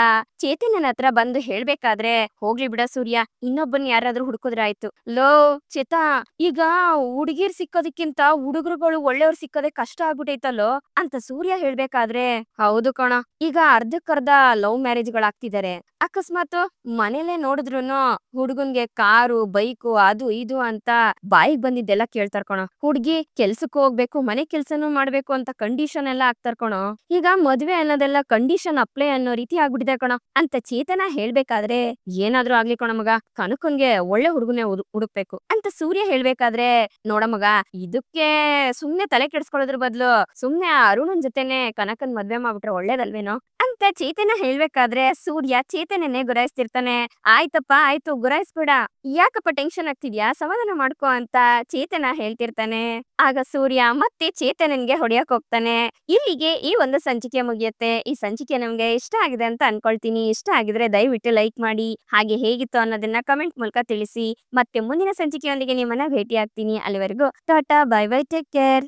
ಚೇತನನ ಹತ್ರ ಬಂದು ಹೇಳ್ಬೇಕಾದ್ರೆ ಹೋಗ್ಲಿ ಬಿಡ ಸೂರ್ಯ, ಇನ್ನೊಬ್ಬನ್ ಯಾರಾದ್ರೂ ಹುಡುಕಿದ್ರೆ ಆಯ್ತು, ಲೋ ಚೇತಾ ಈಗ ಹುಡುಗಿರ್ ಸಿಕ್ಕೋದಕ್ಕಿಂತ ಹುಡುಗರುಗಳು ಒಳ್ಳೆಯವ್ರು ಸಿಕ್ಕೋದೆ ಕಷ್ಟ ಆಗ್ಬಿಟ್ಟೈತಲ್ಲೋ ಅಂತ ಸೂರ್ಯ ಹೇಳ್ಬೇಕಾದ್ರೆ ಹೌದು ಕಣ, ಈಗ ಅರ್ಧಕ್ಕರ್ಧ ಲವ್ ಮ್ಯಾರೇಜ್ಗಳಾಗ್ತಿದ್ದಾರೆ, ಅಕಸ್ಮಾತ್ ಮನೇಲೆ ನೋಡಿದ್ರುನು ಹುಡುಗನ್ಗೆ ಕಾರು ಬೈಕು ಅದು ಇದು ಅಂತ ಬಾಯಿಗೆ ಬಂದಿದ್ದೆಲ್ಲ ಕೇಳ್ತಾರ್ ಕಣೋ, ಹುಡ್ಗಿ ಕೆಲ್ಸಕ್ಕೆ ಹೋಗ್ಬೇಕು ಮನೆ ಕೆಲ್ಸನೂ ಮಾಡ್ಬೇಕು ಅಂತ ಕಂಡೀಷನ್ ಎಲ್ಲ ಹಾಕ್ತಾರ್ ಕಣೋ, ಈಗ ಮದ್ವೆ ಅನ್ನೋದೆಲ್ಲ ಕಂಡೀಷನ್ ಅಪ್ಲೈ ಅನ್ನೋ ರೀತಿ ಆಗ್ಬಿಟ್ಟಿದೆ ಕಣೋ ಅಂತ ಚೇತನ ಹೇಳ್ಬೇಕಾದ್ರೆ ಏನಾದ್ರೂ ಆಗ್ಲಿ ಕಣ ಮಗ, ಕನಕನ್ಗೆ ಒಳ್ಳೆ ಹುಡುಗನೇ ಹುಡುಕ್ಬೇಕು ಅಂತ ಸೂರ್ಯ ಹೇಳ್ಬೇಕಾದ್ರೆ ನೋಡ ಮಗ, ಇದಕ್ಕೆ ಸುಮ್ನೆ ತಲೆ ಕೆಡ್ಸ್ಕೊಳ್ಳೋದ್ರ ಬದ್ಲು ಸುಮ್ನೆ ಅರುಣನ್ ಜೊತೆನೆ ಕನಕನ್ ಮದ್ವೆ ಮಾಡ್ಬಿಟ್ರೆ ಒಳ್ಳೇದಲ್ವೇನೋ ಅಂತ ಚೇತನ ಹೇಳ್ಬೇಕಾದ್ರೆ ಸೂರ್ಯ ಚೇತನನ್ನೇ ಗುರಾಯಿಸ್ತಿರ್ತಾನೆ. ಆಯ್ತಪ್ಪ ಆಯ್ತು ಗುರಾಯಿಸ್ಬೇಡ, ಯಾಕಪ್ಪ ಟೆನ್ಷನ್ ಆಗ್ತಿದ್ಯಾ, ಸಮಾಧಾನ ಮಾಡ್ಕೋ ಅಂತ ಚೇತನ ಹೇಳ್ತಿರ್ತಾನೆ. ಆಗ ಸೂರ್ಯ ಮತ್ತೆ ಚೇತನನ್ಗೆ ಹೊಡೆಯಕ್ ಹೋಗ್ತಾನೆ. ಇಲ್ಲಿಗೆ ಈ ಒಂದು ಸಂಚಿಕೆ ಮುಗಿಯುತ್ತೆ. ಈ ಸಂಚಿಕೆ ನಮ್ಗೆ ಇಷ್ಟ ಆಗಿದೆ ಅಂತ ಅನ್ಕೊಳ್ತೀನಿ. ಇಷ್ಟ ಆಗಿದ್ರೆ ದಯವಿಟ್ಟು ಲೈಕ್ ಮಾಡಿ, ಹಾಗೆ ಹೇಗಿತ್ತು ಅನ್ನೋದನ್ನ ಕಮೆಂಟ್ ಮೂಲಕ ತಿಳಿಸಿ. ಮತ್ತೆ ಮುಂದಿನ ಸಂಚಿಕೆಯೊಂದಿಗೆ ನಿಮ್ಮನ್ನ ಭೇಟಿ ಆಗ್ತೀನಿ. ಅಲ್ಲಿವರೆಗೂ Tata, bye bye, take care.